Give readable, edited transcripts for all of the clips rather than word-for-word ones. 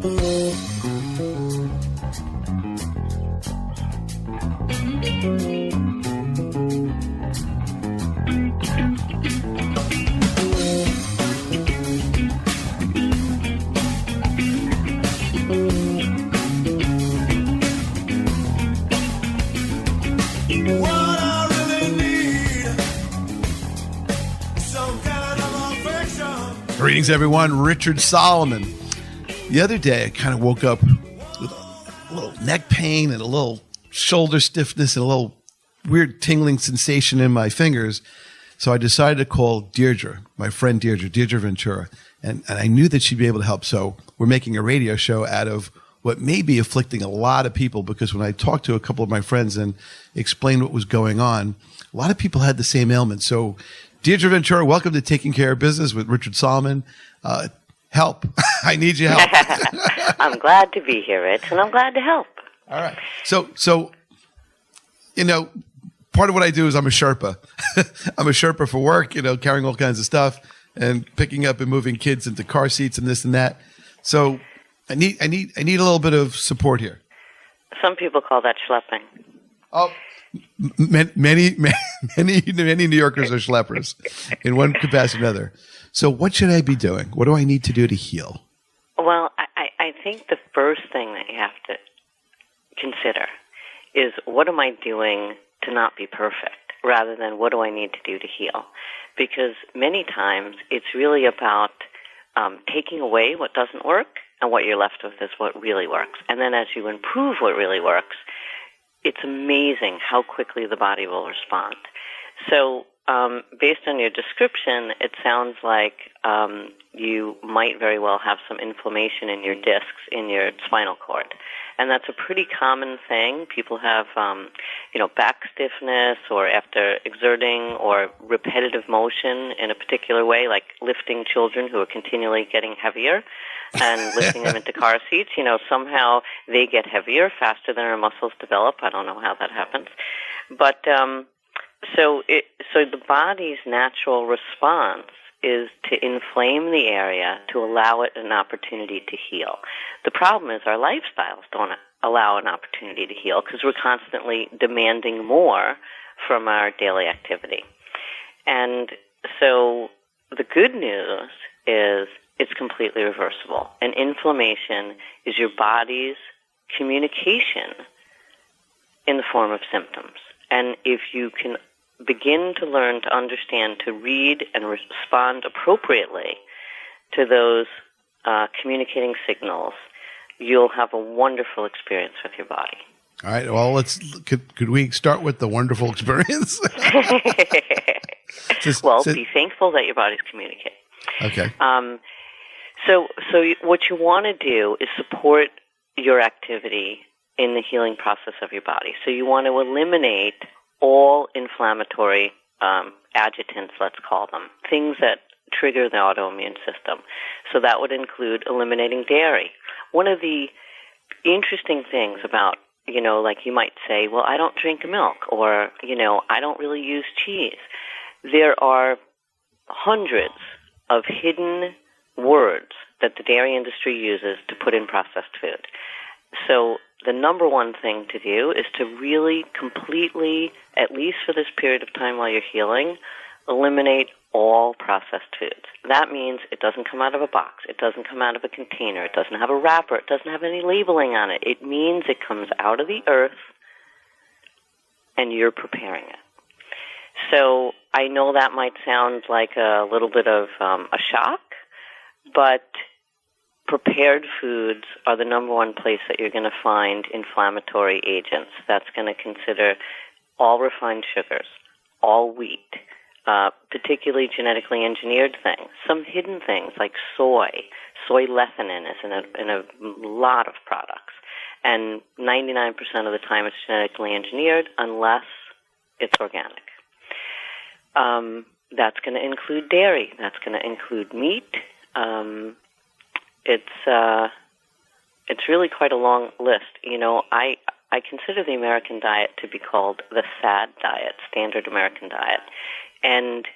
Greetings, everyone. Richard Solomon. The other day, I kind of woke up with a little neck pain and a little shoulder stiffness and a little weird tingling sensation in my fingers. So I decided to call Deirdre, my friend Deidre Ventura, and I knew that she'd be able to help. So we're making a radio show out of what may be afflicting a lot of people, because when I talked to a couple of my friends and explained what was going on, a lot of people had the same ailment. So Deidre Ventura, welcome to Taking Care of Business with Richard Solomon. Help. I need your help. I'm glad to be here, Rich, and I'm glad to help. All right. So, you know, part of what I do is I'm a Sherpa. I'm a Sherpa for work, you know, carrying all kinds of stuff and picking up and moving kids into car seats and this and that. So I need a little bit of support here. Some people call that schlepping. Oh, many New Yorkers are schleppers in one capacity or another. So what should I be doing? What do I need to do to heal? Well, I think the first thing that you have to consider is, what am I doing to not be perfect, rather than what do I need to do to heal? Because many times it's really about taking away what doesn't work, and what you're left with is what really works. And then as you improve what really works, it's amazing how quickly the body will respond. So based on your description, it sounds like you might very well have some inflammation in your discs, in your spinal cord. And that's a pretty common thing. People have, back stiffness, or after exerting or repetitive motion in a particular way, like lifting children who are continually getting heavier and lifting them into car seats. You know, somehow they get heavier faster than our muscles develop. I don't know how that happens. But so the body's natural response is to inflame the area to allow it an opportunity to heal. The problem is our lifestyles don't allow an opportunity to heal, because we're constantly demanding more from our daily activity. And so the good news is it's completely reversible. And inflammation is your body's communication in the form of symptoms. And if you can begin to learn to understand, to read and respond appropriately to those communicating signals, you'll have a wonderful experience with your body. All right. Well, could we start with the wonderful experience? Be thankful that your body's communicating. Okay. So what you want to do is support your activity in the healing process of your body. So you want to eliminate all inflammatory adjutants, let's call them, things that trigger the autoimmune system. So that would include eliminating dairy. One of the interesting things about, like you might say, well, I don't drink milk, or, I don't really use cheese. There are hundreds of hidden words that the dairy industry uses to put in processed food. So the number one thing to do is to really completely, at least for this period of time while you're healing, eliminate all processed foods. That means it doesn't come out of a box. It doesn't come out of a container. It doesn't have a wrapper. It doesn't have any labeling on it. It means it comes out of the earth and you're preparing it. So I know that might sound like a little bit of a shock, but prepared foods are the number one place that you're going to find inflammatory agents. That's going to consider all refined sugars, all wheat, particularly genetically engineered things, some hidden things like soy. Soy lecithin is in a lot of products. And 99% of the time it's genetically engineered unless it's organic. That's going to include dairy. That's going to include meat. It's really quite a long list. I consider the American diet to be called the SAD diet, Standard American Diet. And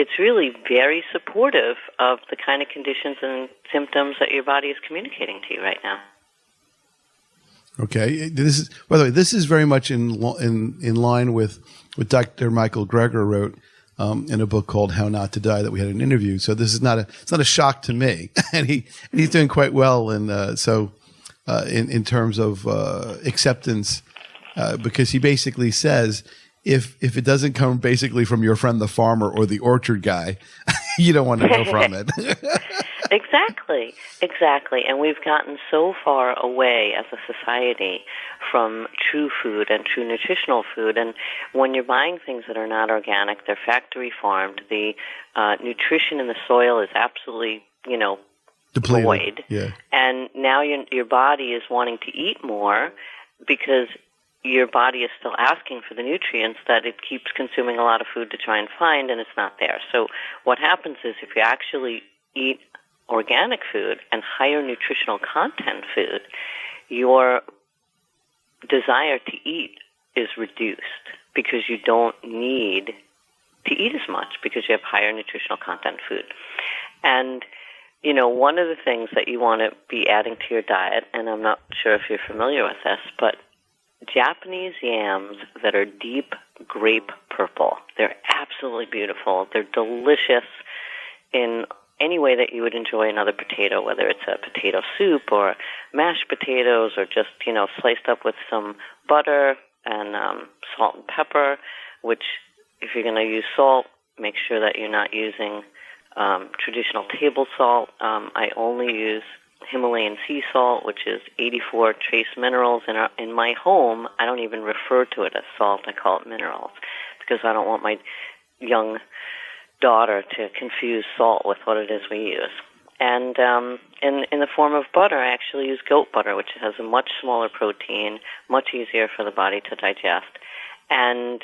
it's really very supportive of the kind of conditions and symptoms that your body is communicating to you right now. Okay. This is, by the way, this is very much in line with what Dr. Michael Greger wrote in a book called How Not to Die that we had an interview. So this is it's not a shock to me, and he's doing quite well. And in terms of acceptance, because he basically says if it doesn't come basically from your friend the farmer or the orchard guy, you don't want to go from it. Exactly. And we've gotten so far away as a society from true food and true nutritional food. And when you're buying things that are not organic, they're factory farmed, the nutrition in the soil is absolutely, depleted. Void. Yeah. And now your body is wanting to eat more because your body is still asking for the nutrients that it keeps consuming a lot of food to try and find, and it's not there. So what happens is if you actually eat organic food and higher nutritional content food, your desire to eat is reduced because you don't need to eat as much because you have higher nutritional content food. And one of the things that you want to be adding to your diet, and I'm not sure if you're familiar with this, but Japanese yams that are deep grape purple. They're absolutely beautiful. They're delicious in any way that you would enjoy another potato, whether it's a potato soup or mashed potatoes or just, sliced up with some butter and salt and pepper, which if you're going to use salt, make sure that you're not using traditional table salt. I only use Himalayan sea salt, which is 84 trace minerals. In my home, I don't even refer to it as salt. I call it minerals because I don't want my young daughter to confuse salt with what it is we use. And in the form of butter, I actually use goat butter, which has a much smaller protein, much easier for the body to digest, and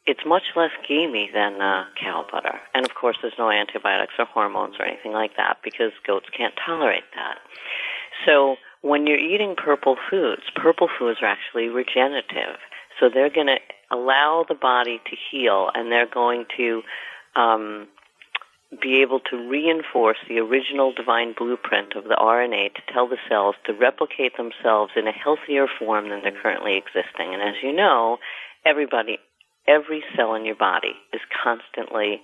it's much less gamey than cow butter. And, of course, there's no antibiotics or hormones or anything like that because goats can't tolerate that. So when you're eating purple foods are actually regenerative. So they're going to allow the body to heal, and they're going to be able to reinforce the original divine blueprint of the RNA to tell the cells to replicate themselves in a healthier form than they're currently existing. And as you know, every cell in your body is constantly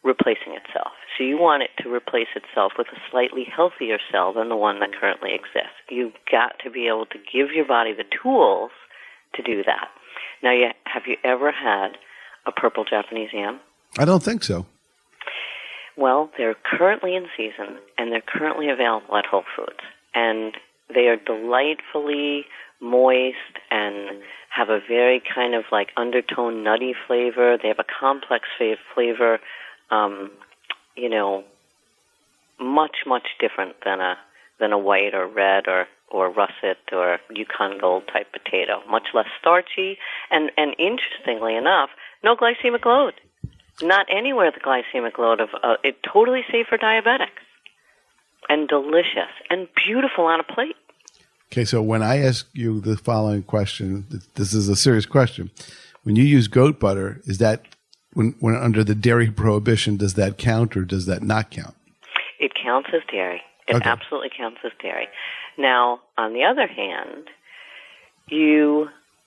replacing itself. So you want it to replace itself with a slightly healthier cell than the one that currently exists. You've got to be able to give your body the tools to do that. Now, have you ever had a purple Japanese yam? I don't think so. Well, they're currently in season, and they're currently available at Whole Foods. And they are delightfully moist and have a very kind of like undertone nutty flavor. They have a complex flavor, much, much different than a white or red or russet or Yukon Gold type potato. Much less starchy, and interestingly enough, no glycemic load. Not anywhere the glycemic load of it. Totally safe for diabetics, and delicious and beautiful on a plate. Okay, so when I ask you the following question, this is a serious question. When you use goat butter, is that when under the dairy prohibition, does that count or does that not count? It counts as dairy. It absolutely counts as dairy. Now, on the other hand,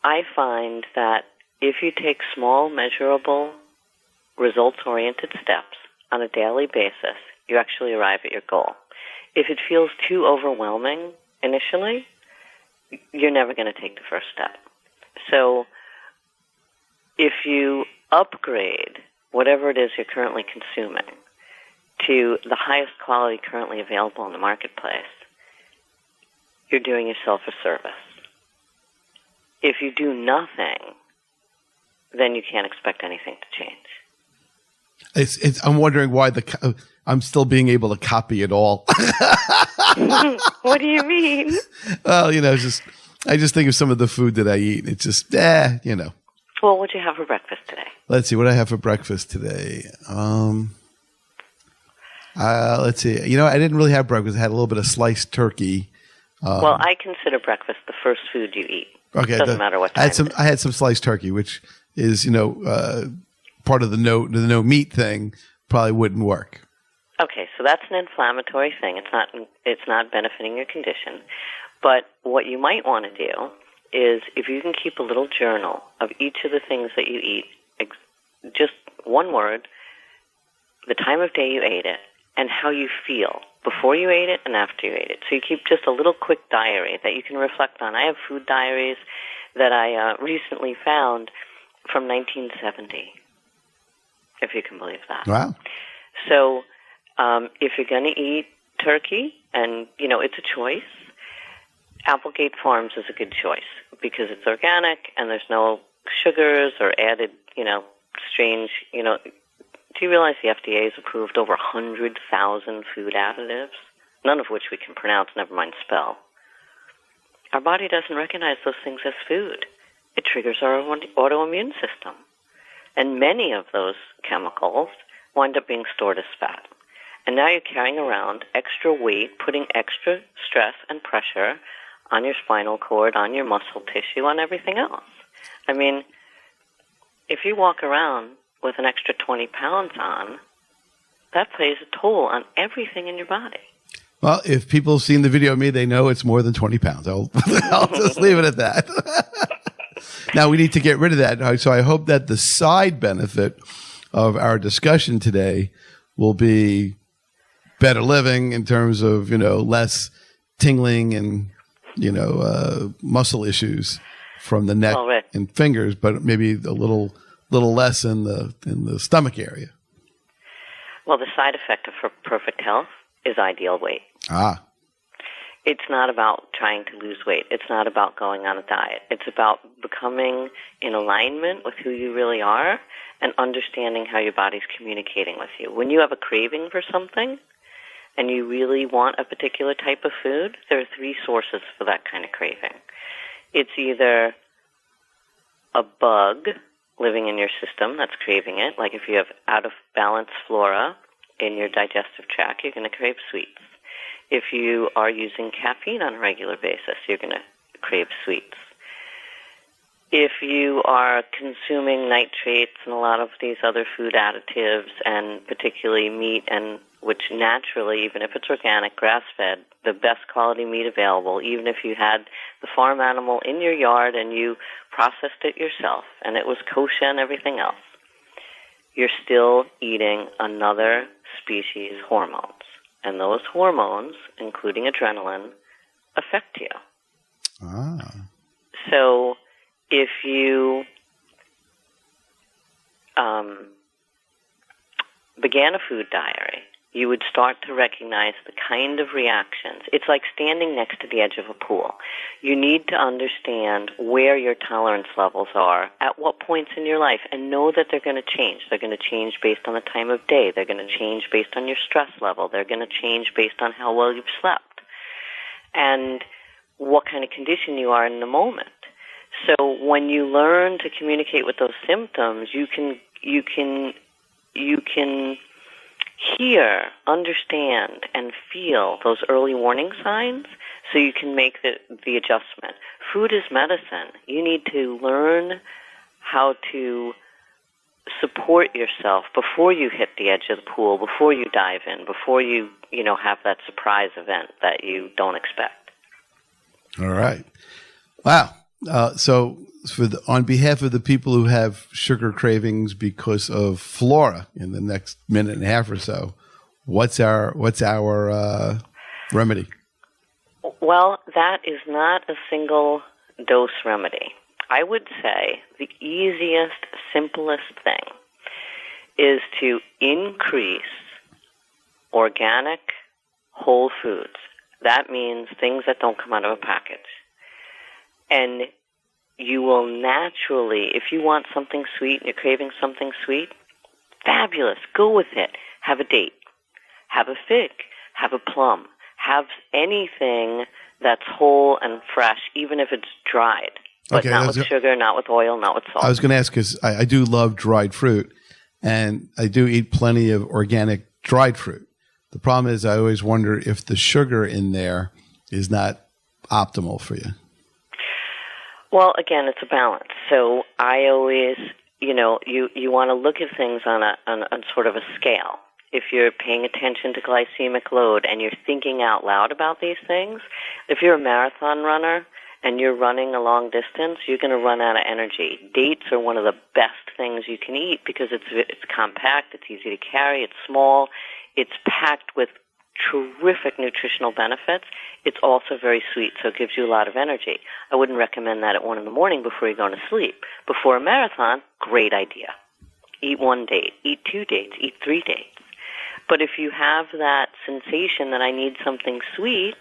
I find that if you take small, measurable, results-oriented steps on a daily basis, you actually arrive at your goal. If it feels too overwhelming initially, you're never going to take the first step. So if you upgrade whatever it is you're currently consuming to the highest quality currently available in the marketplace, you're doing yourself a service. If you do nothing, then you can't expect anything to change. I'm wondering why I'm still being able to copy it all. What do you mean? Well, I just think of some of the food that I eat. It's just, Well, what'd you have for breakfast today? Let's see what I have for breakfast today. Let's see. I didn't really have breakfast. I had a little bit of sliced turkey. Well, I consider breakfast the first food you eat. Okay, doesn't matter what time. I had some sliced turkey, which is part of the no meat thing. probably wouldn't work. Okay, so that's an inflammatory thing. It's not benefiting your condition. But what you might want to do is, if you can keep a little journal of each of the things that you eat, just one word, the time of day you ate it, and how you feel before you ate it and after you ate it. So you keep just a little quick diary that you can reflect on. I have food diaries that I recently found from 1970, if you can believe that. Wow. So if you're going to eat turkey, and, it's a choice, Applegate Farms is a good choice because it's organic and there's no sugars or added, strange, do you realize the FDA has approved over 100,000 food additives, none of which we can pronounce, never mind spell? Our body doesn't recognize those things as food. It triggers our autoimmune system. And many of those chemicals wind up being stored as fat. And now you're carrying around extra weight, putting extra stress and pressure on your spinal cord, on your muscle tissue, on everything else. I mean, if you walk around with an extra 20 pounds on, that plays a toll on everything in your body. Well, if people have seen the video of me, they know it's more than 20 pounds. I'll just leave it at that. Now, we need to get rid of that. So I hope that the side benefit of our discussion today will be better living in terms of, less tingling and, muscle issues from the neck and fingers, but maybe a little less in the stomach area. Well, the side effect of perfect health is ideal weight. Ah. It's not about trying to lose weight. It's not about going on a diet. It's about becoming in alignment with who you really are and understanding how your body's communicating with you. When you have a craving for something and you really want a particular type of food, there are three sources for that kind of craving. It's either a bug living in your system that's craving it, like if you have out-of-balance flora in your digestive tract, you're going to crave sweets. If you are using caffeine on a regular basis, you're going to crave sweets. If you are consuming nitrates and a lot of these other food additives, and particularly meat, and which naturally, even if it's organic, grass-fed, the best quality meat available, even if you had the farm animal in your yard and you processed it yourself and it was kosher and everything else, you're still eating another species' hormones. And those hormones, including adrenaline, affect you. Ah. So if you began a food diary, you would start to recognize the kind of reactions. It's like standing next to the edge of a pool. You need to understand where your tolerance levels are at what points in your life and know that they're going to change. They're going to change based on the time of day. They're going to change based on your stress level. They're going to change based on how well you've slept and what kind of condition you are in the moment. So when you learn to communicate with those symptoms, you can hear, understand, and feel those early warning signs so you can make the adjustment. Food is medicine. You need to learn how to support yourself before you hit the edge of the pool, before you dive in, before you have that surprise event that you don't expect. All right. Wow. So on behalf of the people who have sugar cravings because of flora in the next minute and a half or so, what's our remedy? Well, that is not a single dose remedy. I would say the easiest, simplest thing is to increase organic whole foods. That means things that don't come out of a package. And you will naturally, if you want something sweet and you're craving something sweet, fabulous, go with it. Have a date. Have a fig. Have a plum. Have anything that's whole and fresh, even if it's dried. But not with sugar, not with oil, not with salt. I was going to ask because I do love dried fruit, and I do eat plenty of organic dried fruit. The problem is I always wonder if the sugar in there is not optimal for you. Well, again, it's a balance. So I always you want to look at things on sort of a scale. If you're paying attention to glycemic load and you're thinking out loud about these things, if you're a marathon runner and you're running a long distance, you're going to run out of energy. Dates are one of the best things you can eat because it's compact, it's easy to carry, it's small, it's packed with terrific nutritional benefits. It's also very sweet, so it gives you a lot of energy. I wouldn't recommend that at 1 a.m. before you're going to sleep. Before a marathon, great idea. Eat 1 date, eat 2 dates, eat 3 dates. But if you have that sensation that I need something sweet,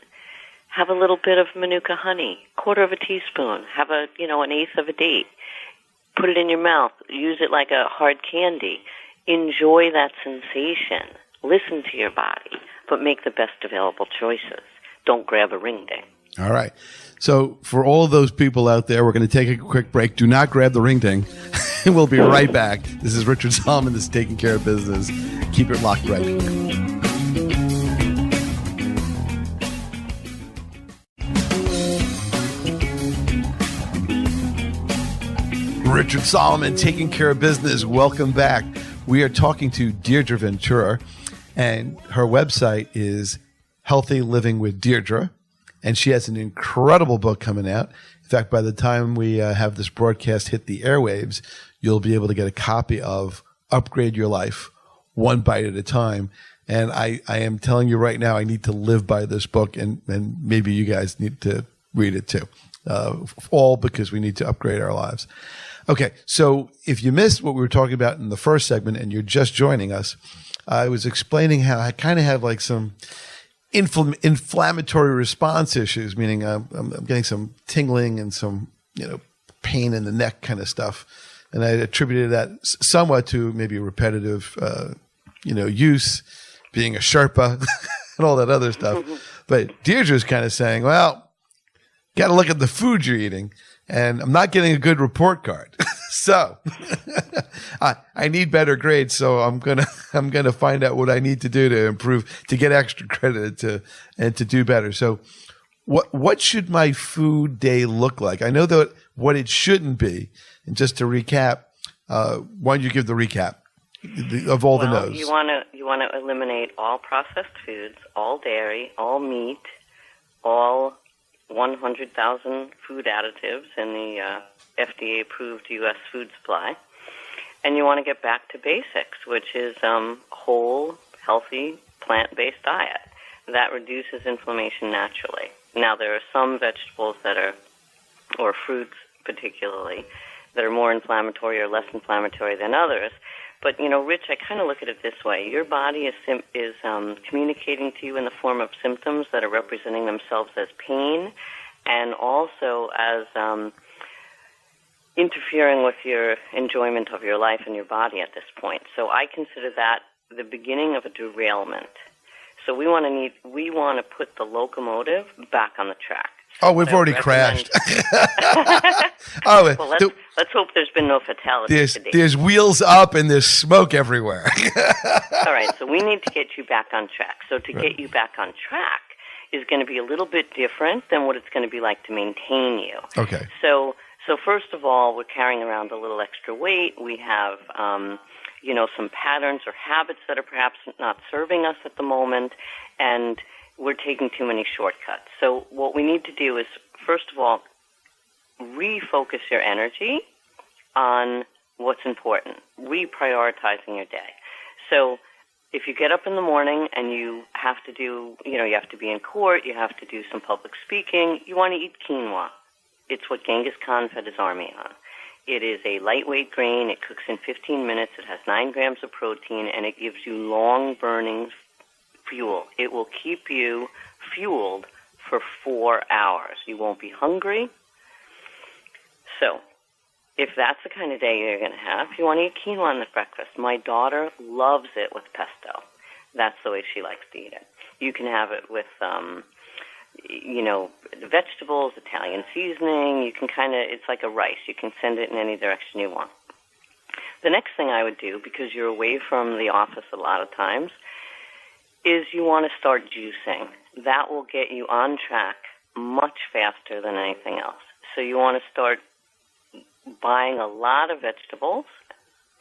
have a little bit of Manuka honey, 1/4 teaspoon, have an 1/8 of a date. Put it in your mouth, use it like a hard candy. Enjoy that sensation. Listen to your body, but make the best available choices. Don't grab a ring ding. All right. So for all of those people out there, we're going to take a quick break. Do not grab the ring ding. We'll be right back. This is Richard Solomon. This is Taking Care of Business. Keep it locked right here. Richard Solomon, Taking Care of Business. Welcome back. We are talking to Deidre Ventura, and her website is Healthy Living with Deidre, and she has an incredible book coming out. In fact, by the time we have this broadcast hit the airwaves, you'll be able to get a copy of Upgrade Your Life, One Bite at a Time. And I am telling you right now, I need to live by this book, and maybe you guys need to read it too, all because we need to upgrade our lives. Okay, so if you missed what we were talking about in the first segment and you're just joining us, I was explaining how I kind of have like some inflammatory response issues, meaning I'm getting some tingling and some pain in the neck kind of stuff. And I attributed that somewhat to maybe repetitive, use, being a Sherpa, and all that other stuff. But Deirdre's kind of saying, well, got to look at the food you're eating, and I'm not getting a good report card. So I need better grades. So I'm gonna find out what I need to do to improve, to get extra credit and to do better. So what should my food day look like? I know that what it shouldn't be. And just to recap, why don't you give the recap of all the no's? You want to eliminate all processed foods, all dairy, all meat, all 100,000 food additives in the FDA-approved U.S. food supply. And you want to get back to basics, which is whole, healthy, plant-based diet. That reduces inflammation naturally. Now, there are some vegetables or fruits particularly, that are more inflammatory or less inflammatory than others. But, Rich, I kind of look at it this way. Your body is communicating to you in the form of symptoms that are representing themselves as pain and also as interfering with your enjoyment of your life and your body at this point. So I consider that the beginning of a derailment. So we want to put the locomotive back on the track. Oh, we've already crashed. Well, let's hope there's been no fatalities today. There's wheels up and there's smoke everywhere. All right, so we need to get you back on track. So to get you back on track is going to be a little bit different than what it's going to be like to maintain you. Okay. So first of all, we're carrying around a little extra weight. We have, some patterns or habits that are perhaps not serving us at the moment, and we're taking too many shortcuts. So what we need to do is, first of all, refocus your energy on what's important, reprioritizing your day. So if you get up in the morning and you have to do, you have to be in court, you have to do some public speaking, you want to eat quinoa. It's what Genghis Khan fed his army on. It is a lightweight grain. It cooks in 15 minutes. It has 9 grams of protein, and it gives you long-burning fuel. It will keep you fueled for 4 hours. You won't be hungry. So if that's the kind of day you're going to have, you want to eat quinoa in the breakfast. My daughter loves it with pesto. That's the way she likes to eat it. You can have it with, vegetables, Italian seasoning. You can it's like a rice. You can send it in any direction you want. The next thing I would do, because you're away from the office a lot of times, is you want to start juicing. That will get you on track much faster than anything else. So you want to start buying a lot of vegetables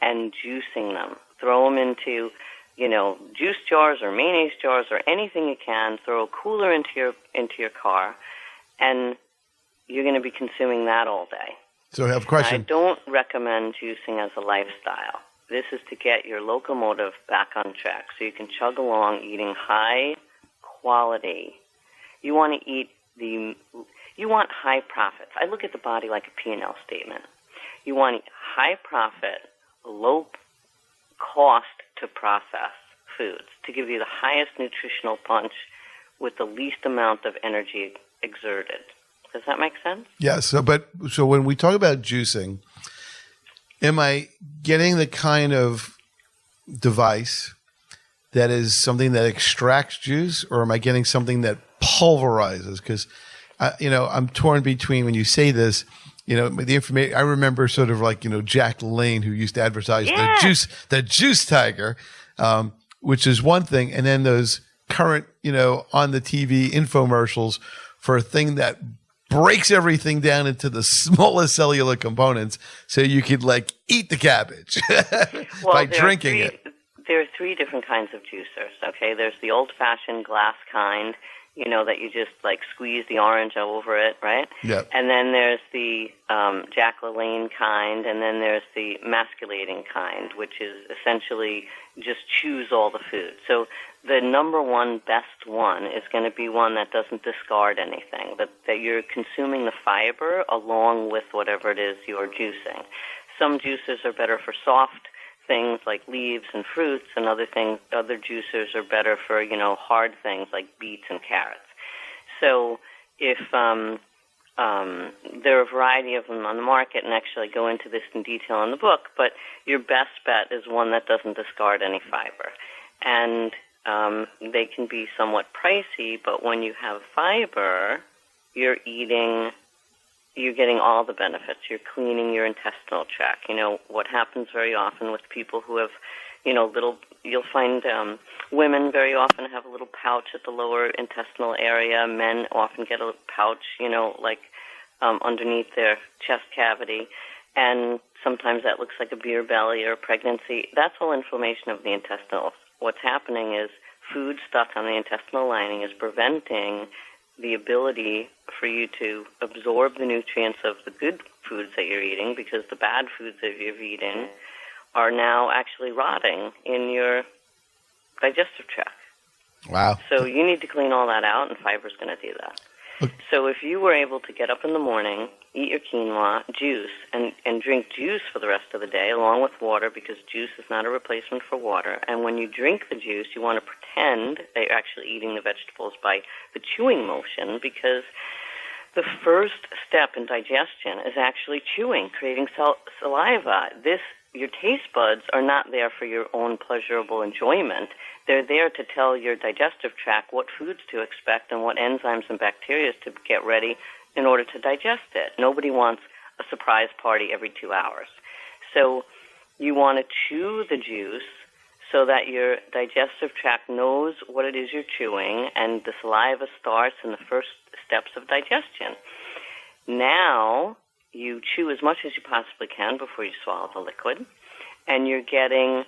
and juicing them. Throw them into, juice jars or mayonnaise jars or anything you can. Throw a cooler into your car, and you're going to be consuming that all day. So I have a question. I don't recommend juicing as a lifestyle. This is to get your locomotive back on track so you can chug along eating high quality. You want to you want high profits. I look at the body like a P&L statement. You want high profit, low cost to process foods to give you the highest nutritional punch with the least amount of energy exerted. Does that make sense? Yeah. So when we talk about juicing, am I getting the kind of device that is something that extracts juice, or am I getting something that pulverizes? Because, I'm torn between when you say this, the information. I remember sort of like, Jack LaLanne, who used to advertise the juice tiger, which is one thing. And then those current, on the TV infomercials for a thing that breaks everything down into the smallest cellular components so you could eat the cabbage by drinking it. There are 3 different kinds of juicers, okay? There's the old-fashioned glass kind, that you just squeeze the orange over it, right? Yeah. And then there's the Jack LaLanne kind, and then there's the masculating kind, which is essentially just choose all the food. So the number one best one is going to be one that doesn't discard anything, that you're consuming the fiber along with whatever it is you're juicing. Some juicers are better for soft things like leaves and fruits, and other juicers are better for, hard things like beets and carrots. So if there are a variety of them on the market, and actually I go into this in detail in the book, but your best bet is one that doesn't discard any fiber. And they can be somewhat pricey, but when you have fiber, you're getting all the benefits. You're cleaning your intestinal tract. What happens very often with people who have, you'll find women very often have a little pouch at the lower intestinal area. Men often get a pouch, underneath their chest cavity. And sometimes that looks like a beer belly or pregnancy. That's all inflammation of the intestinals. What's happening is food stuck on the intestinal lining is preventing the ability for you to absorb the nutrients of the good foods that you're eating, because the bad foods that you're eating are now actually rotting in your digestive tract. Wow. So you need to clean all that out, and fiber's going to do that. Okay. So if you were able to get up in the morning, eat your quinoa, juice, and drink juice for the rest of the day along with water, because juice is not a replacement for water. And when you drink the juice, you want to pretend that you're actually eating the vegetables by the chewing motion, because the first step in digestion is actually chewing, creating saliva. Your taste buds are not there for your own pleasurable enjoyment. They're there to tell your digestive tract what foods to expect and what enzymes and bacteria to get ready in order to digest it. Nobody wants a surprise party every 2 hours. So you want to chew the juice so that your digestive tract knows what it is you're chewing, and the saliva starts in the first steps of digestion. Now you chew as much as you possibly can before you swallow the liquid, and you're getting,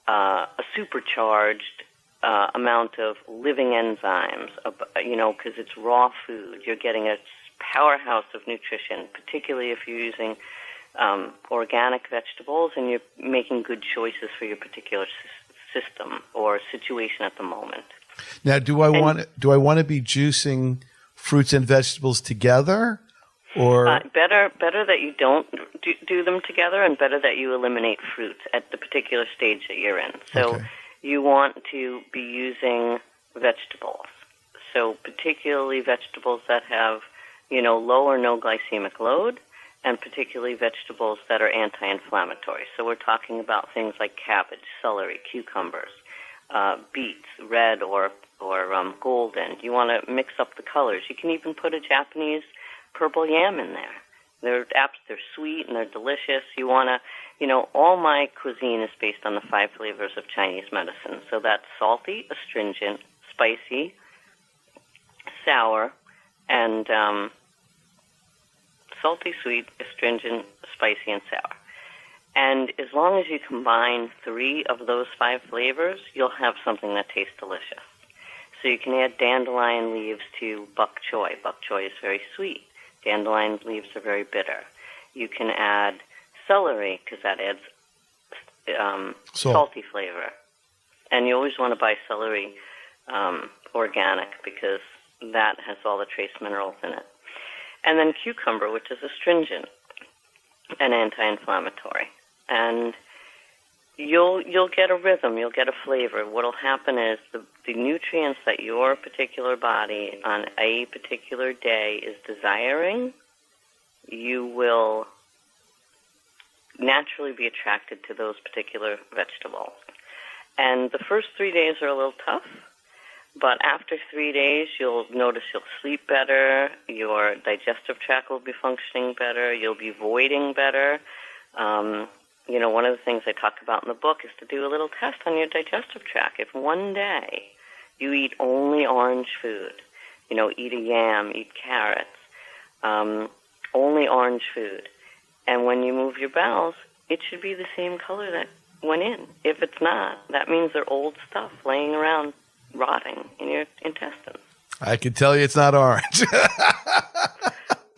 a supercharged amount of living enzymes, because it's raw food. You're getting a powerhouse of nutrition, particularly if you're using organic vegetables and you're making good choices for your particular system or situation at the moment. Now, do I want to be juicing fruits and vegetables together, or better that you don't do them together, and better that you eliminate fruits at the particular stage that you're in. So you want to be using vegetables. So particularly vegetables that have, low or no glycemic load, and particularly vegetables that are anti-inflammatory. So we're talking about things like cabbage, celery, cucumbers, beets, red or golden. You want to mix up the colors. You can even put a Japanese purple yam in there. They're sweet and they're delicious. You want to, all my cuisine is based on the 5 flavors of Chinese medicine. So that's salty, astringent, spicy, sour, and salty, sweet, astringent, spicy, and sour. And as long as you combine 3 of those 5 flavors, you'll have something that tastes delicious. So you can add dandelion leaves to bok choy. Bok choy is very sweet. Dandelion leaves are very bitter. You can add celery, because that adds salty flavor. And you always want to buy celery organic, because that has all the trace minerals in it. And then cucumber, which is astringent and anti-inflammatory. And you'll get a rhythm, you'll get a flavor. What'll happen is the nutrients that your particular body on a particular day is desiring, you will naturally be attracted to those particular vegetables. And the first 3 days are a little tough, but after 3 days, you'll notice you'll sleep better, your digestive tract will be functioning better, you'll be voiding better. One of the things I talk about in the book is to do a little test on your digestive tract. If one day you eat only orange food, eat a yam, eat carrots, only orange food, and when you move your bowels, it should be the same color that went in. If it's not, that means they're old stuff laying around rotting in your intestines. I can tell you it's not orange.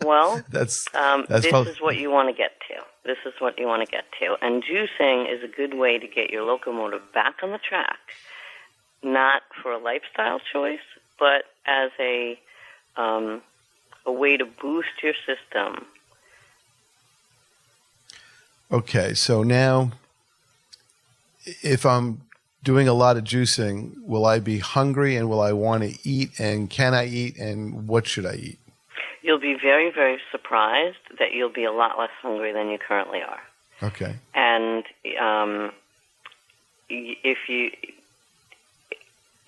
Well, this is what you want to get to. This is what you want to get to. And juicing is a good way to get your locomotive back on the track, not for a lifestyle choice, but as a way to boost your system. Okay, so now if I'm doing a lot of juicing, will I be hungry and will I want to eat, and can I eat, and what should I eat? You'll be very, very surprised that you'll be a lot less hungry than you currently are. Okay. And if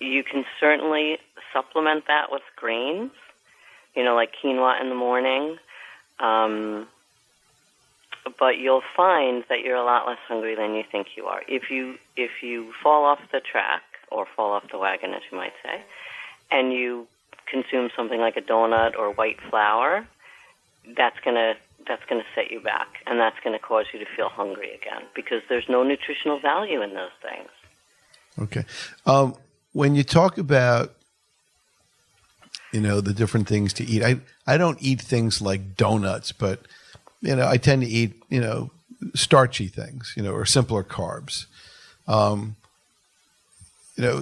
you can certainly supplement that with grains, like quinoa in the morning, but you'll find that you're a lot less hungry than you think you are. If you fall off the track, or fall off the wagon, as you might say, and you consume something like a donut or white flour, that's gonna set you back, and that's gonna cause you to feel hungry again, because there's no nutritional value in those things. Okay. When you talk about the different things to eat, I don't eat things like donuts, but I tend to eat starchy things, or simpler carbs.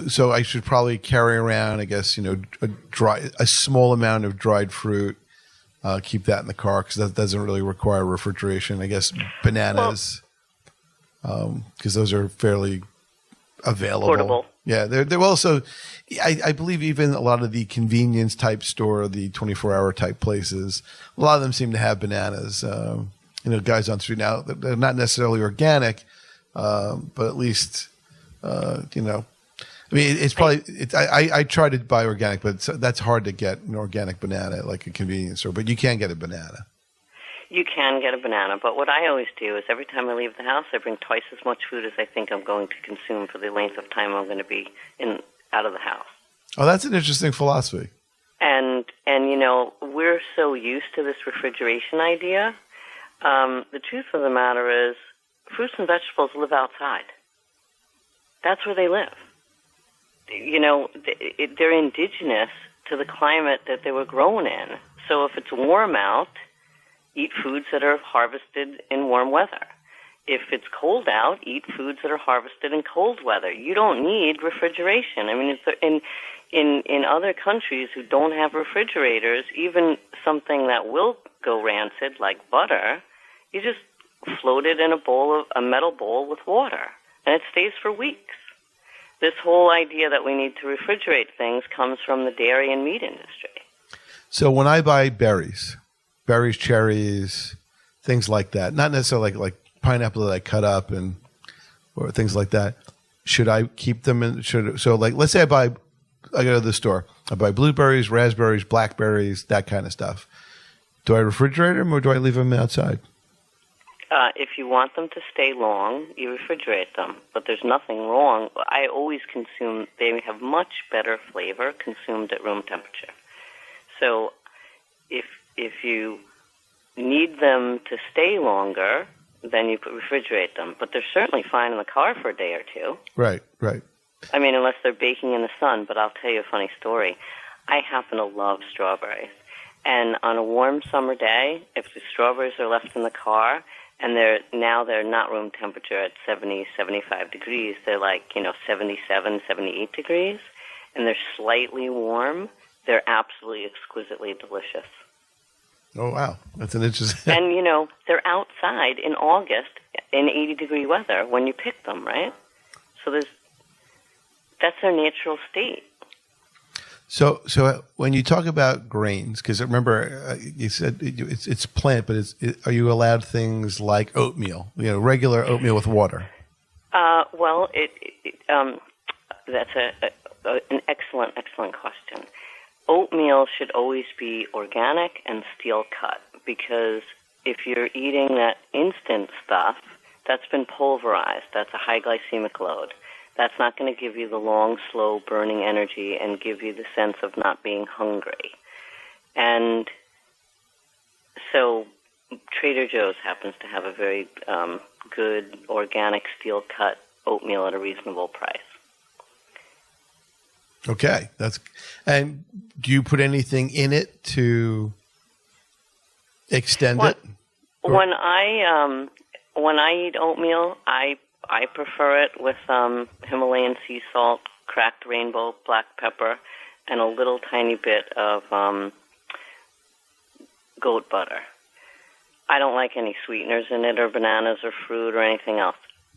So I should probably carry around, I guess, a small amount of dried fruit. Keep that in the car, because that doesn't really require refrigeration. I guess bananas, because those are fairly available. Portable. Yeah, they're also, I believe, even a lot of the convenience type store, the 24-hour type places, a lot of them seem to have bananas. Guys on the street now, they're not necessarily organic, but at least, it's probably. I try to buy organic, but that's hard to get an organic banana at like a convenience store. But you can get a banana. You can get a banana, but what I always do is every time I leave the house, I bring twice as much food as I think I'm going to consume for the length of time I'm going to be out of the house. Oh, that's an interesting philosophy. And we're so used to this refrigeration idea. The truth of the matter is, fruits and vegetables live outside. That's where they live. They're indigenous to the climate that they were grown in. So if it's warm out, eat foods that are harvested in warm weather. If it's cold out, eat foods that are harvested in cold weather. You don't need refrigeration. I mean, in other countries who don't have refrigerators, even something that will go rancid, like butter, you just float it in a metal bowl with water, and it stays for weeks. This whole idea that we need to refrigerate things comes from the dairy and meat industry. So when I buy berries, cherries, things like that, not necessarily like pineapple that I cut up or things like that, should I keep them in? Let's say I go to the store, I buy blueberries, raspberries, blackberries, that kind of stuff. Do I refrigerate them or do I leave them outside? If you want them to stay long, you refrigerate them, but there's nothing wrong. I always consume, they have much better flavor consumed at room temperature. So if you need them to stay longer, then you refrigerate them. But they're certainly fine in the car for a day or two. Right, right. I mean, unless they're baking in the sun. But I'll tell you a funny story. I happen to love strawberries. And on a warm summer day, if the strawberries are left in the car, and they're not room temperature at 70, 75 degrees, they're like, 77, 78 degrees, and they're slightly warm, they're absolutely exquisitely delicious. Oh, wow. That's an interesting... And, they're outside in August in 80-degree weather when you pick them, right? So that's their natural state. So when you talk about grains, because remember you said it's plant, but are you allowed things like oatmeal? Regular oatmeal with water. Well, that's an excellent question. Oatmeal should always be organic and steel cut, because if you're eating that instant stuff, that's been pulverized. That's a high glycemic load. That's not going to give you the long, slow burning energy and give you the sense of not being hungry. And so Trader Joe's happens to have a very good organic steel-cut oatmeal at a reasonable price. Okay. And do you put anything in it to extend it? When I eat oatmeal, I prefer it with Himalayan sea salt, cracked rainbow black pepper, and a little tiny bit of goat butter. I don't like any sweeteners in it or bananas or fruit or anything else.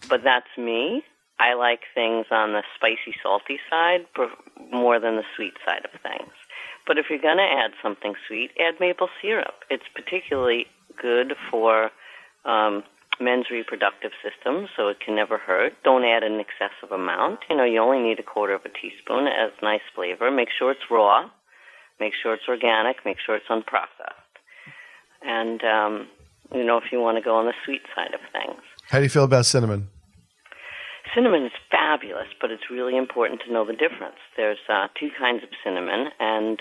But that's me. I like things on the spicy, salty side more than the sweet side of things. But if you're going to add something sweet, add maple syrup. It's particularly good for men's reproductive system, so it can never hurt. Don't add an excessive amount. You only need a quarter of a teaspoon. It has nice flavor. Make sure it's raw. Make sure it's organic. Make sure it's unprocessed. And, if you want to go on the sweet side of things. How do you feel about cinnamon? Cinnamon is fabulous, but it's really important to know the difference. There's two kinds of cinnamon, and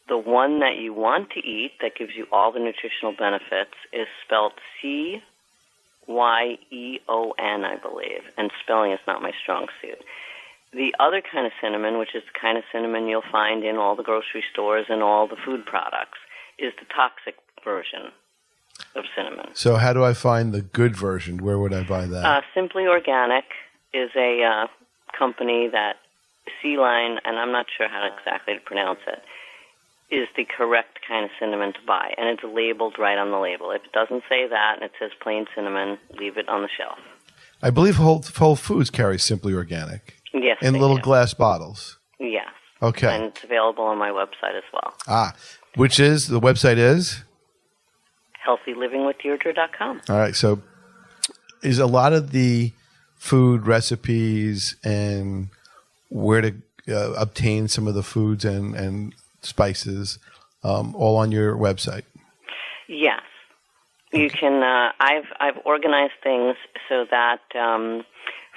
the one that you want to eat that gives you all the nutritional benefits is spelled Cyeon, I believe, and spelling is not my strong suit. The other kind of cinnamon, which is the kind of cinnamon you'll find in all the grocery stores and all the food products, is the toxic version of cinnamon. So how do I find the good version? Where would I buy that? Simply Organic is a company that C-Line, and I'm not sure how exactly to pronounce it, is the correct kind of cinnamon to buy. And it's labeled right on the label. If it doesn't say that and it says plain cinnamon, leave it on the shelf. I believe Whole Foods carries Simply Organic. Yes, in little glass bottles. Yes. Okay. And it's available on my website as well. The website is? HealthyLivingWithDeirdre.com. All right. So is a lot of the food recipes and where to obtain some of the foods and spices all on your website? Yes. You can. I've organized things so that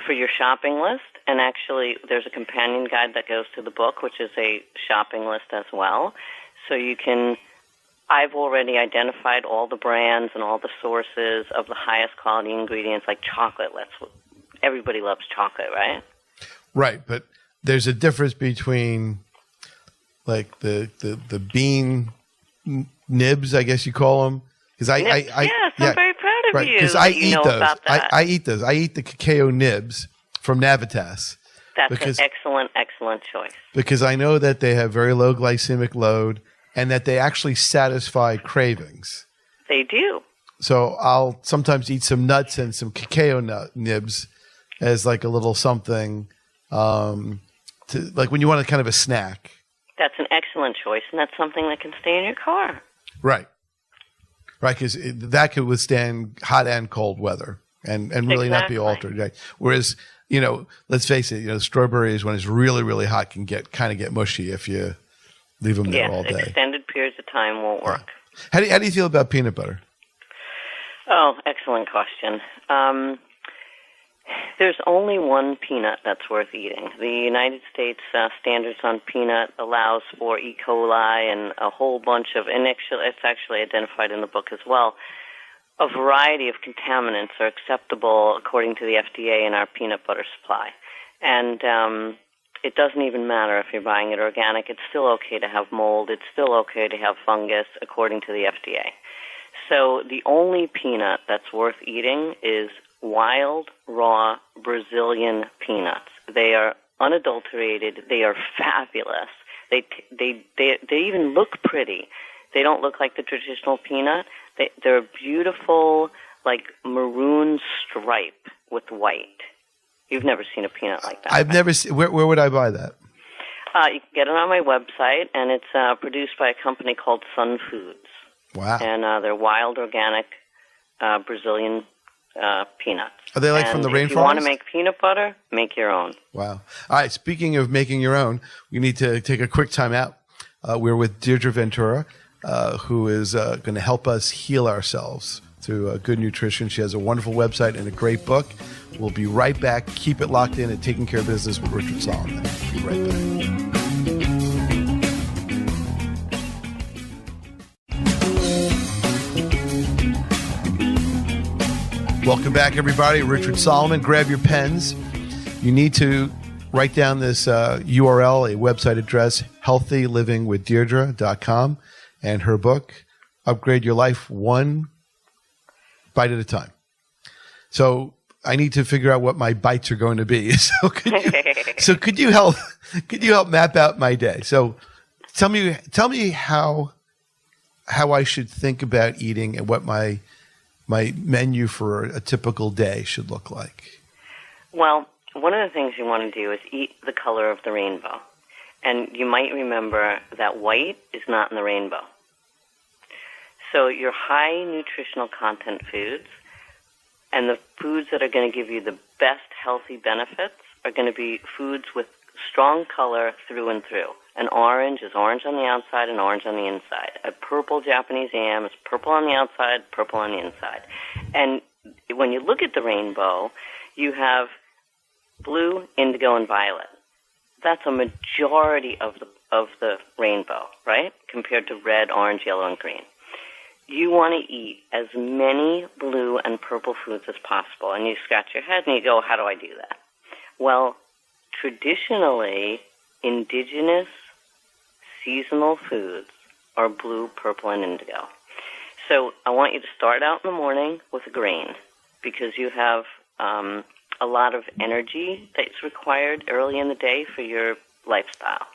for your shopping list, and actually there's a companion guide that goes to the book, which is a shopping list as well. So you can. I've already identified all the brands and all the sources of the highest quality ingredients, like chocolate. Everybody loves chocolate, right? Right, but there's a difference between like the bean nibs, I guess you call them. Yes, I'm very proud of you. Because I eat those. I eat those. I eat the cacao nibs from Navitas. That's an excellent choice. Because I know that they have very low glycemic load and that they actually satisfy cravings. They do. So I'll sometimes eat some nuts and some cacao nibs as like a little something, like when you want a kind of a snack. That's an excellent choice, and that's something that can stay in your car. Right. Right, because that could withstand hot and cold weather and really not be altered. Right? Whereas, let's face it, strawberries when it's really, really hot can get mushy if you leave them there all day. Extended periods of time won't work. How do you feel about peanut butter? Oh, excellent question. There's only one peanut that's worth eating. The United States standards on peanut allows for E. coli and a whole bunch of, and it's actually identified in the book as well, a variety of contaminants are acceptable according to the FDA in our peanut butter supply. And it doesn't even matter if you're buying it organic. It's still okay to have mold. It's still okay to have fungus according to the FDA. So the only peanut that's worth eating is wild, raw Brazilian peanuts. They are unadulterated. They are fabulous. They even look pretty. They don't look like the traditional peanut. They're a beautiful, like, maroon stripe with white. You've never seen a peanut like that. I've never seen. Where would I buy that? You can get it on my website, and it's produced by a company called Sun Foods. Wow. And they're wild, organic Brazilian peanuts. Are they from the rainforest? If you want to make peanut butter, make your own. Wow. All right. Speaking of making your own, we need to take a quick time out. We're with Deidre Ventura, who is going to help us heal ourselves through good nutrition. She has a wonderful website and a great book. We'll be right back. Keep it locked in at Taking Care of Business with Richard Solomon. Be right back. Welcome back, everybody. Richard Solomon. Grab your pens. You need to write down this URL, a website address, healthylivingwithdeirdre.com, and her book, Upgrade Your Life One Bite at a Time. So I need to figure out what my bites are going to be. So could you help map out my day? So tell me how I should think about eating and what my menu for a typical day should look like. Well, one of the things you want to do is eat the color of the rainbow. And you might remember that white is not in the rainbow. So your high nutritional content foods and the foods that are going to give you the best healthy benefits are going to be foods with strong color through and through. An orange is orange on the outside and orange on the inside. A purple Japanese yam is purple on the outside, purple on the inside. And when you look at the rainbow, you have blue, indigo, and violet. That's a majority of the rainbow, right? Compared to red, orange, yellow, and green. You want to eat as many blue and purple foods as possible. And you scratch your head and you go, how do I do that? Well, traditionally, indigenous seasonal foods are blue, purple, and indigo. So I want you to start out in the morning with a grain because you have a lot of energy that's required early in the day for your lifestyle.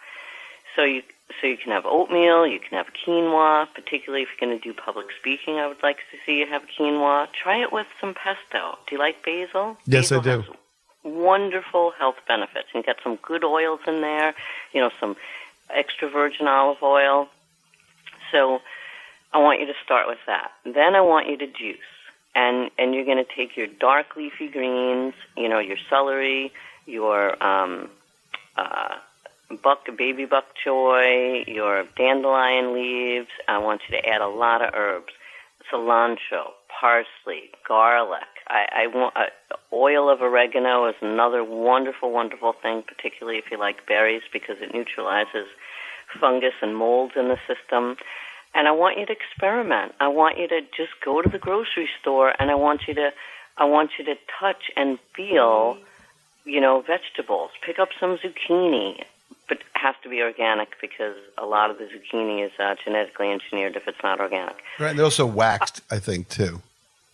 So you can have oatmeal, you can have quinoa, particularly if you're going to do public speaking. I would like to see you have quinoa. Try it with some pesto. Do you like basil? Yes, basil I do. has wonderful health benefits. You can get some good oils in there, some extra virgin olive oil. So I want you to start with that. Then I want you to juice. And you're going to take your dark leafy greens, your celery, your baby bok choy, your dandelion leaves. I want you to add a lot of herbs. Cilantro, parsley, garlic. I want oil of oregano is another wonderful, wonderful thing, particularly if you like berries because it neutralizes fungus and molds in the system. And I want you to experiment. I want you to just go to the grocery store and I want you to touch and feel, vegetables. Pick up some zucchini, but it has to be organic because a lot of the zucchini is genetically engineered if it's not organic. Right, and they're also waxed, I think, too.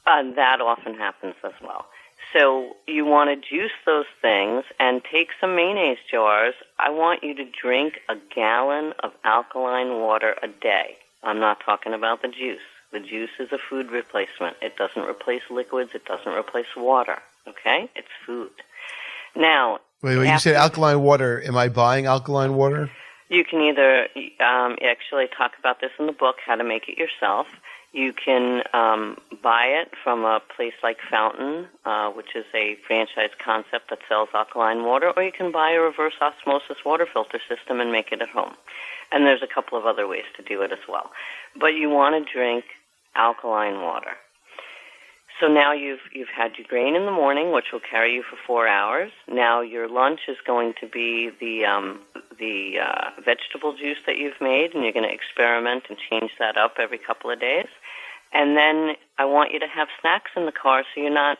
That often happens as well. So you want to juice those things and take some mayonnaise jars. I want you to drink a gallon of alkaline water a day. I'm not talking about the juice. The juice is a food replacement. It doesn't replace liquids. It doesn't replace water. Okay? It's food. Now, wait, you said alkaline water. Am I buying alkaline water? You can either actually talk about this in the book, How to Make It Yourself. You can buy it from a place like Fountain, which is a franchise concept that sells alkaline water, or you can buy a reverse osmosis water filter system and make it at home. And there's a couple of other ways to do it as well. But you want to drink alkaline water. So now you've had your grain in the morning, which will carry you for 4 hours. Now your lunch is going to be the vegetable juice that you've made, and you're going to experiment and change that up every couple of days. And then I want you to have snacks in the car so you're not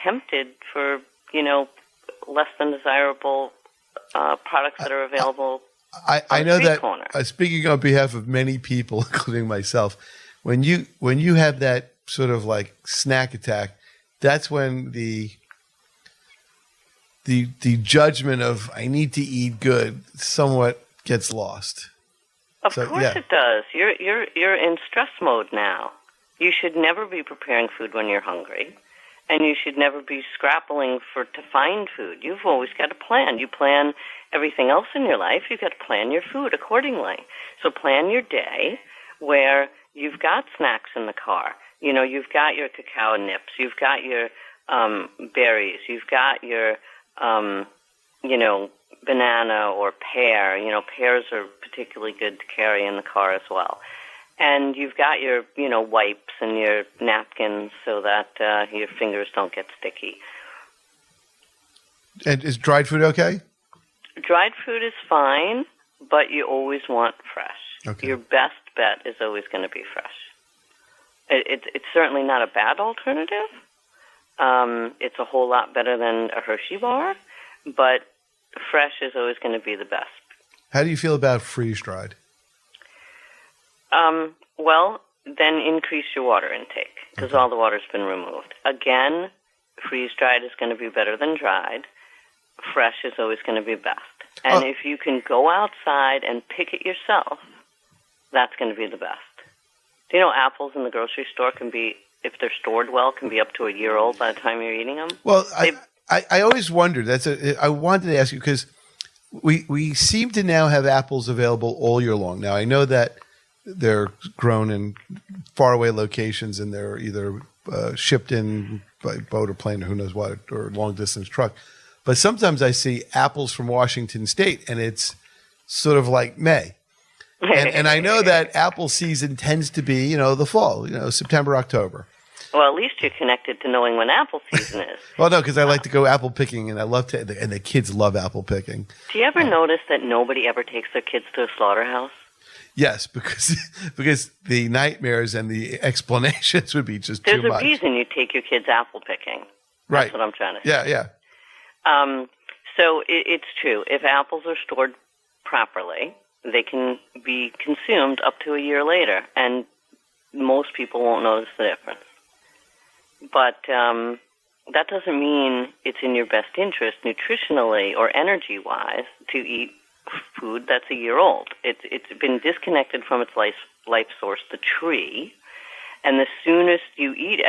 tempted for, less than desirable products that are available. I know that, corner. Speaking on behalf of many people, including myself, when you have that sort of like snack attack, that's when the judgment of I need to eat good somewhat gets lost. Of course it does. You're in stress mode now. You should never be preparing food when you're hungry, and you should never be scrappling to find food. You've always got a plan. You plan everything else in your life. You've got to plan your food accordingly. So plan your day where you've got snacks in the car. You've got your cacao nips. You've got your berries. You've got your, banana or pear. Pears are particularly good to carry in the car as well. And you've got your, wipes and your napkins so that your fingers don't get sticky. And is dried food okay? Dried food is fine, but you always want fresh. Okay. Your best bet is always going to be fresh. It's certainly not a bad alternative. It's a whole lot better than a Hershey bar, but fresh is always going to be the best. How do you feel about freeze-dried? Well, then increase your water intake because all the water's been removed. Again, freeze-dried is going to be better than dried. Fresh is always going to be best. And if you can go outside and pick it yourself, that's going to be the best. Do you know apples in the grocery store can be, if they're stored well, can be up to a year old by the time you're eating them? Well, I always wondered. I wanted to ask you because we seem to now have apples available all year long. Now, I know that they're grown in faraway locations and they're either shipped in by boat or plane or who knows what, or long-distance truck. But sometimes I see apples from Washington State, and it's sort of like May. And I know that apple season tends to be, the fall, September, October. Well, at least you're connected to knowing when apple season is. Well, no, because I like to go apple picking, and and the kids love apple picking. Do you ever notice that nobody ever takes their kids to a slaughterhouse? Yes, because the nightmares and the explanations would be just too much. There's a reason you take your kids apple picking. Right. That's what I'm trying to say. Yeah. So it's true. If apples are stored properly, they can be consumed up to a year later, and most people won't notice the difference. But that doesn't mean it's in your best interest nutritionally or energy-wise to eat food that's a year old. It's been disconnected from its life source, the tree, and the soonest you eat,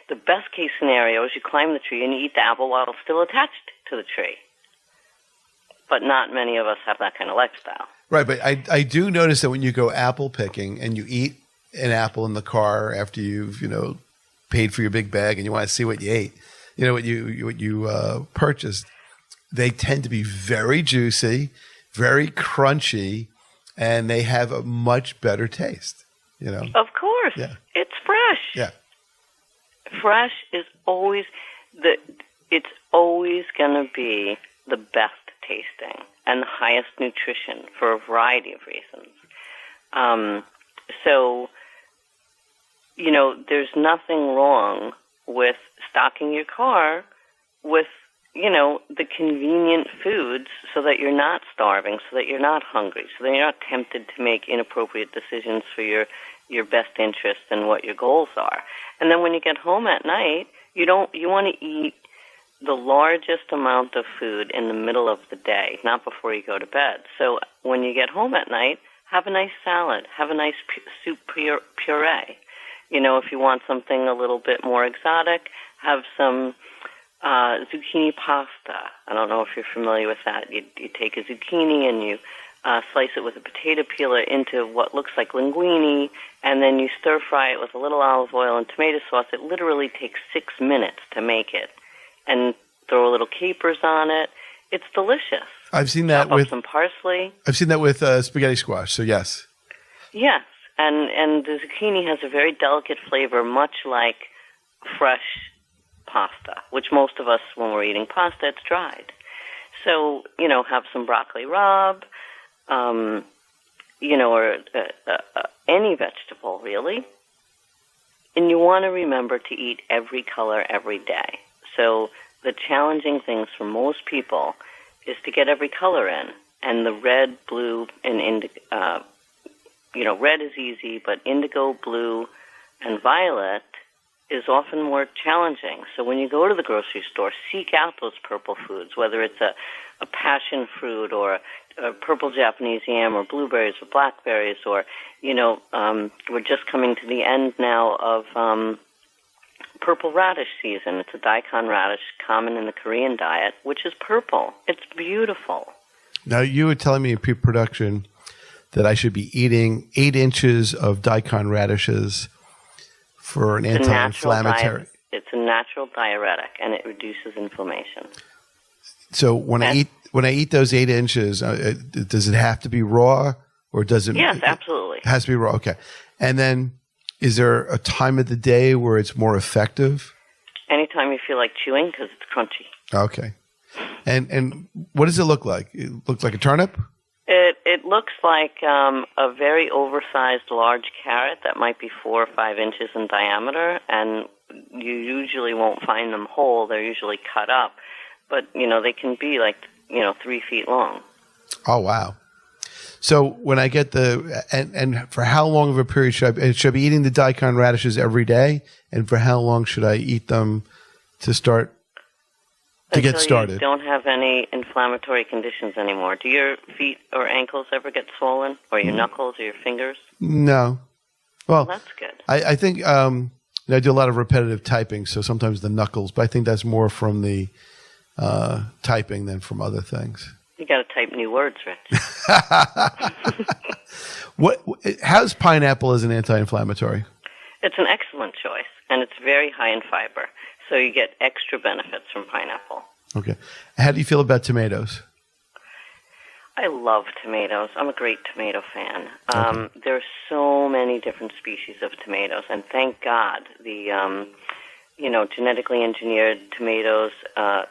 the best case scenario is you climb the tree and you eat the apple while it's still attached to the tree. But not many of us have that kind of lifestyle. Right, but I do notice that when you go apple picking and you eat an apple in the car after you've, paid for your big bag and you want to see what you ate, what you purchased, they tend to be very juicy, very crunchy, and they have a much better taste, Of course. Yeah. It's fresh. Yeah. Fresh is always it's always going to be the best tasting and the highest nutrition for a variety of reasons. There's nothing wrong with stocking your car with, the convenient foods so that you're not starving, so that you're not hungry, so that you're not tempted to make inappropriate decisions for your best interest and what your goals are. And then when you get home at night, you want to eat the largest amount of food in the middle of the day, not before you go to bed. So when you get home at night, have a nice salad, have a nice soup puree. If you want something a little bit more exotic, have some zucchini pasta. I don't know if you're familiar with that. You take a zucchini and you slice it with a potato peeler into what looks like linguine, and then you stir fry it with a little olive oil and tomato sauce. It literally takes 6 minutes to make it. And throw a little capers on it. It's delicious. I've seen that with some parsley. I've seen that with spaghetti squash. So yes. Yes, and the zucchini has a very delicate flavor, much like fresh pasta, which most of us, when we're eating pasta, it's dried. So, have some broccoli rabe, or any vegetable, really. And you want to remember to eat every color every day. So the challenging things for most people is to get every color in. And the red, blue, and indigo, red is easy, but indigo, blue, and violet is often more challenging. So when you go to the grocery store, seek out those purple foods, whether it's a passion fruit or a purple Japanese yam or blueberries or blackberries or, we're just coming to the end now of purple radish season. It's a daikon radish common in the Korean diet, which is purple. It's beautiful. Now, you were telling me in pre-production that I should be eating 8 inches of daikon radishes for an anti-inflammatory. It's a natural diuretic, and it reduces inflammation. So when I eat those 8 inches, does it have to be raw, or does it? Yes, absolutely. It has to be raw. Okay. And then, is there a time of the day where it's more effective? Anytime you feel like chewing, because it's crunchy. Okay. And what does it look like? It looks like a turnip? It looks like a very oversized large carrot that might be 4 or 5 inches in diameter, and you usually won't find them whole. They're usually cut up, but they can be 3 feet long. Oh, wow. So when I get and for how long of a period should I be eating the daikon radishes every day? And for how long should I eat them to get started? You don't have any inflammatory conditions anymore. Do your feet or ankles ever get swollen, or your knuckles or your fingers? No. Well, that's good. I think I do a lot of repetitive typing, so sometimes the knuckles, but I think that's more from the typing than from other things. You got to type new words, Rich. How's pineapple as an anti-inflammatory? It's an excellent choice, and it's very high in fiber. So you get extra benefits from pineapple. Okay. How do you feel about tomatoes? I love tomatoes. I'm a great tomato fan. Okay. There are so many different species of tomatoes, and thank God the genetically engineered tomatoes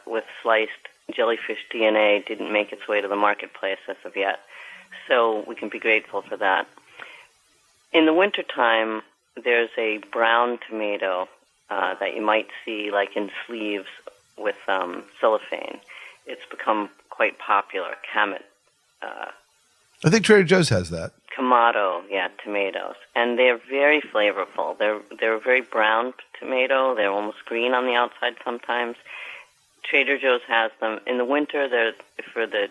with sliced jellyfish DNA didn't make its way to the marketplace as of yet. So we can be grateful for that. In the wintertime, there's a brown tomato that you might see in sleeves with cellophane. It's become quite popular. I think Trader Joe's has that. Kamado, tomatoes. And they're very flavorful. They're a very brown tomato. They're almost green on the outside sometimes. Trader Joe's has them. In the winter, they're, for the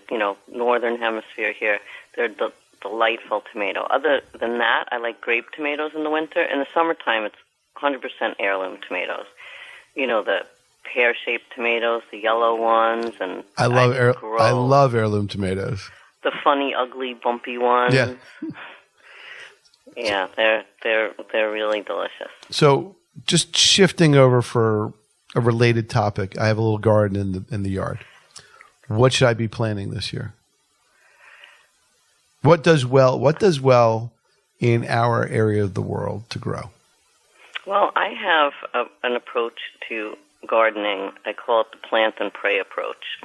northern hemisphere here, they're the delightful tomato. Other than that, I like grape tomatoes in the winter. In the summertime, it's 100% heirloom tomatoes. The pear-shaped tomatoes, the yellow ones, and I love heirloom tomatoes. The funny, ugly, bumpy ones. Yeah. Yeah, they're really delicious. So, just shifting over for a related topic, I have a little garden in the yard. What should I be planting this year? What does well in our area of the world to grow? Well, I have an approach to gardening. I call it the plant and pray approach.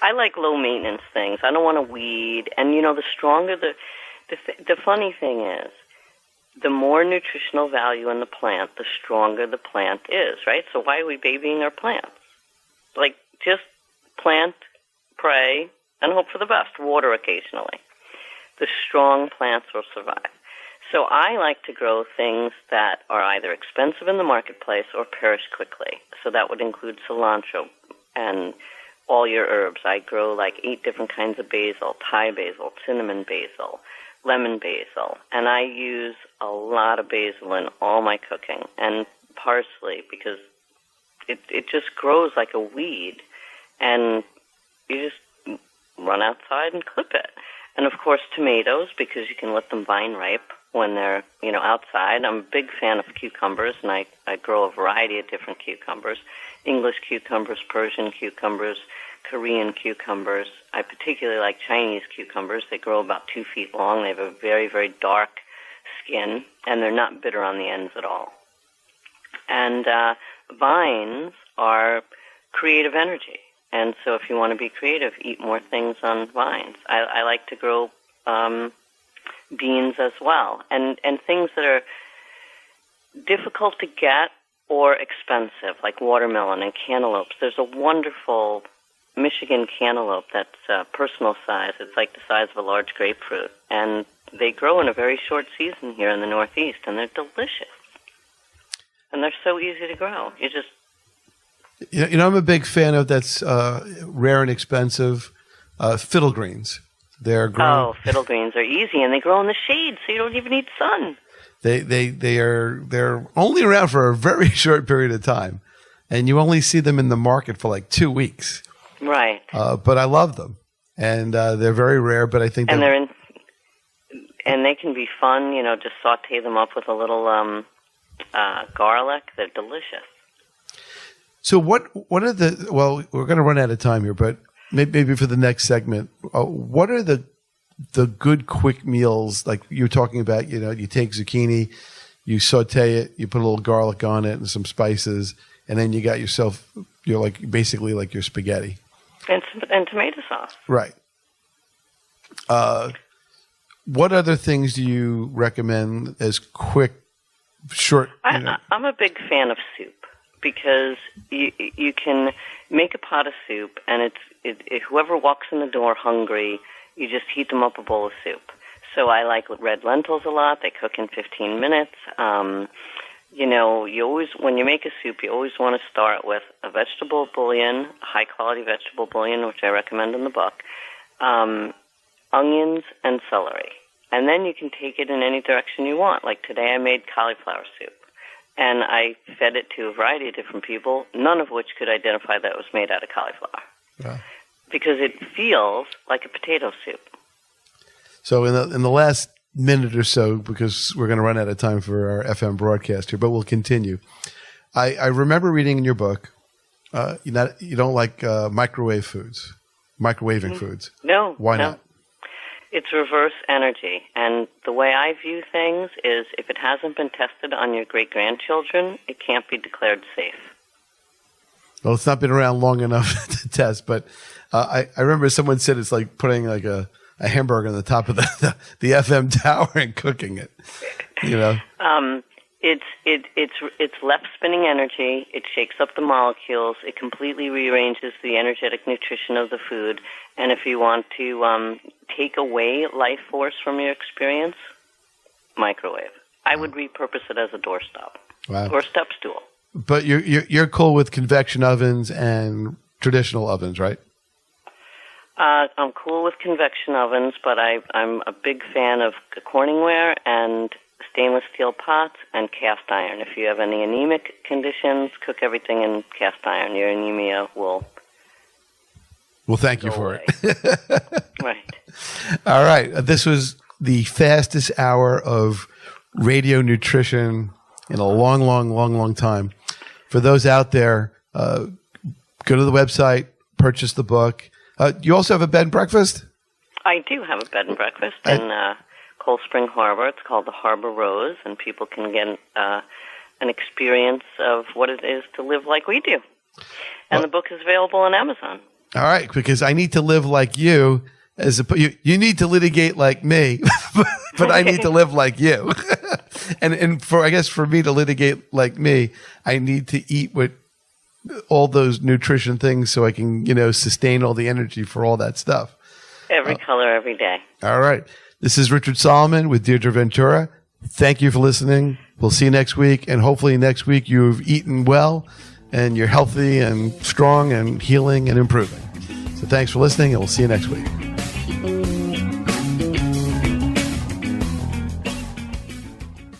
I like low maintenance things. I don't want to weed. And the stronger the funny thing is, the more nutritional value in the plant, the stronger the plant is, right? So why are we babying our plants? Just plant, pray, and hope for the best. Water occasionally. The strong plants will survive. So I like to grow things that are either expensive in the marketplace or perish quickly. So that would include cilantro and all your herbs. I grow 8 different kinds of basil, Thai basil, cinnamon basil, lemon basil. And I use a lot of basil in all my cooking, and parsley, because it just grows like a weed. And you just run outside and clip it. And, of course, tomatoes, because you can let them vine ripe when they're, outside. I'm a big fan of cucumbers, and I grow a variety of different cucumbers. English cucumbers, Persian cucumbers, Korean cucumbers. I particularly like Chinese cucumbers. They grow about 2 feet long. They have a very, very dark skin, and they're not bitter on the ends at all. And vines are creative energy. And so if you want to be creative, eat more things on vines. I like to grow beans as well. And things that are difficult to get or expensive, like watermelon and cantaloupes. There's a wonderful Michigan cantaloupe that's personal size. It's like the size of a large grapefruit. And they grow in a very short season here in the Northeast, and they're delicious. And they're so easy to grow. I'm a big fan of that's rare and expensive Fiddle Greens. They're grown. Oh, Fiddle Greens are easy, and they grow in the shade, so you don't even need sun. They're only around for a very short period of time, and you only see them in the market for like 2 weeks. Right. But I love them, and they're very rare. But I think and they can be fun. Just saute them up with a little garlic. They're delicious. So what are the? Well, we're going to run out of time here, but maybe for the next segment, what are the good quick meals like you were talking about? You take zucchini, you saute it, you put a little garlic on it and some spices, and then you got yourself. You're like basically like your spaghetti and tomato sauce. Right. What other things do you recommend as quick, short? I'm a big fan of soup because you can make a pot of soup, and whoever walks in the door hungry, you just heat them up a bowl of soup. So I like red lentils a lot. They cook in 15 minutes. You always, when you make a soup, you always want to start with a vegetable bouillon, high quality vegetable bouillon, which I recommend in the book, onions and celery. And then you can take it in any direction you want. Like today I made cauliflower soup. And I fed it to a variety of different people, none of which could identify that it was made out of cauliflower. Yeah. Because it feels like a potato soup. So in the last minute or so, because we're going to run out of time for our FM broadcast here, but we'll continue. I remember reading in your book, you don't like microwaving foods. No. Why not? It's reverse energy. And the way I view things is if it hasn't been tested on your great-grandchildren, it can't be declared safe. Well, it's not been around long enough to test, but I remember someone said it's like putting like a hamburger on the top of the FM tower and cooking it. It's left spinning energy. It shakes up the molecules. It completely rearranges the energetic nutrition of the food. And if you want to take away life force from your experience, microwave. I would repurpose it as a doorstop or step stool. But you're cool with convection ovens and traditional ovens, right? I'm cool with convection ovens, but I'm a big fan of Corningware and stainless steel pots and cast iron. If you have any anemic conditions, cook everything in cast iron. Your anemia will. Well, thank you for away. it. Right. All right. This was the fastest hour of radio nutrition in a long time. For those out there, go to the website, purchase the book. You also have a bed and breakfast? I do have a bed and breakfast in Cold Spring Harbor. It's called the Harbor Rose, and people can get an experience of what it is to live like we do. And the book is available on Amazon. All right, because I need to live like you. You need to litigate like me, but I need to live like you. and for me to litigate like me, I need to eat what all those nutrition things so I can, sustain all the energy for all that stuff. Every color, every day. All right. This is Richard Solomon with Deidre Ventura. Thank you for listening. We'll see you next week. And hopefully next week you've eaten well and you're healthy and strong and healing and improving. So thanks for listening, and we'll see you next week.